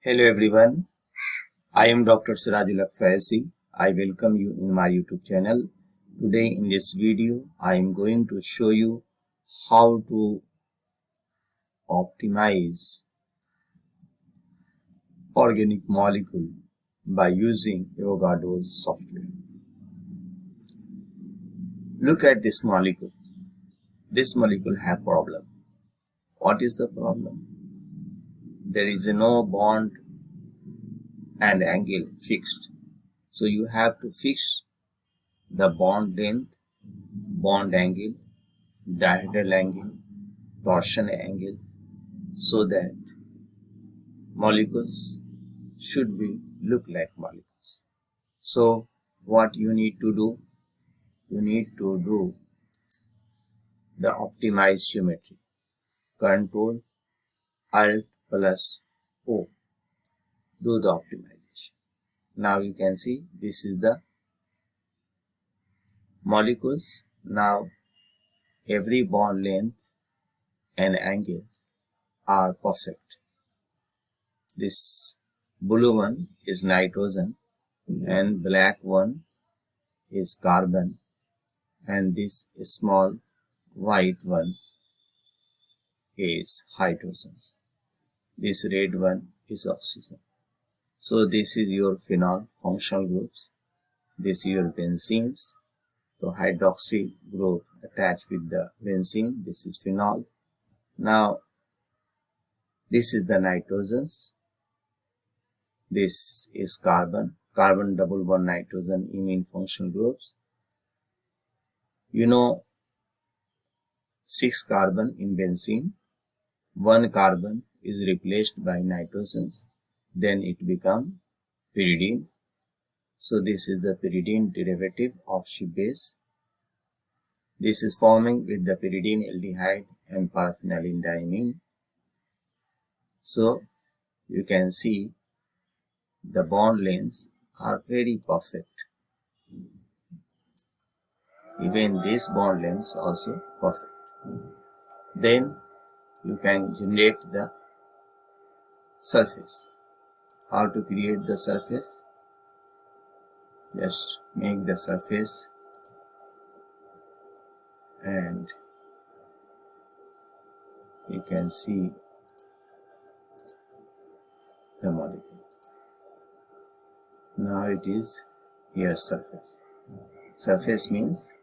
Hello everyone, I am Dr. Sirajul Faisi. I welcome you in my YouTube channel. Today in this video, I am going to show you how to optimize organic molecule by using Yoga Dose software. Look at this molecule. This molecule have problem. What is the problem? There is no bond and angle fixed. So you have to fix the bond length, bond angle, dihedral angle, torsion angle, so that molecules should be look like molecules. So what you need to do? You need to do the optimized geometry. Control Alt plus O. Do the optimization. Now you can see this is the molecules. Now every bond length and angles are perfect. This blue one is nitrogen and black one is carbon, and this small white one is hydrogen. This red one is oxygen. So this is your phenol functional groups. This is your benzenes. So hydroxy group attached with the benzene. This is phenol. Now this is the nitrogens. This is carbon. Carbon double bond nitrogen imine functional groups. You know 6 carbon in benzene. 1 carbon is replaced by nitrogens. Then it becomes pyridine. So this is the pyridine derivative of Schiff base. This is forming with the pyridine aldehyde and paraphenylene diamine. So you can see the bond lengths are very perfect. Even this bond lengths also perfect. Then you can generate the surface. How to create the surface? Just make the surface and you can see the molecule. Now it is here surface. Surface means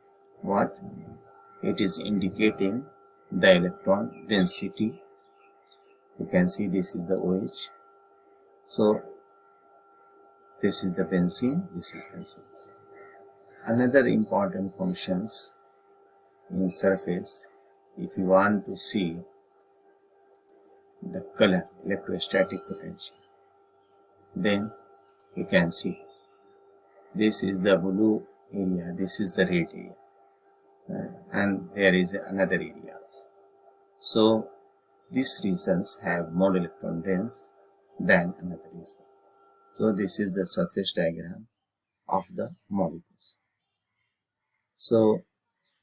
what? It is indicating the electron density. You can see this is the OH. So this is the benzene, this is benzene. Another important functions in surface, if you want to see the color, electrostatic potential, then you can see this is the blue area, this is the red area, and there is another area also. So these regions have more electron dense than another region. So this is the surface diagram of the molecules. So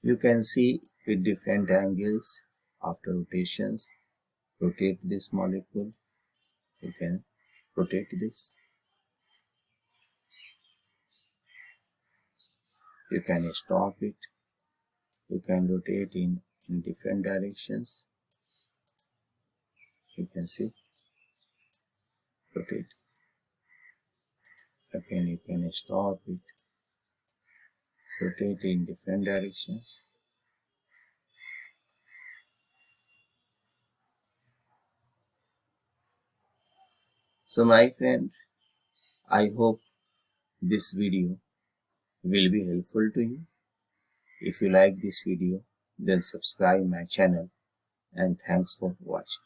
you can see with different angles after rotations. Rotate this molecule. You can rotate this. You can stop it. You can rotate in different directions. You can see. Rotate. Again you can stop it. Rotate in different directions. So my friend, I hope this video will be helpful to you. If you like this video, then subscribe my channel, and thanks for watching.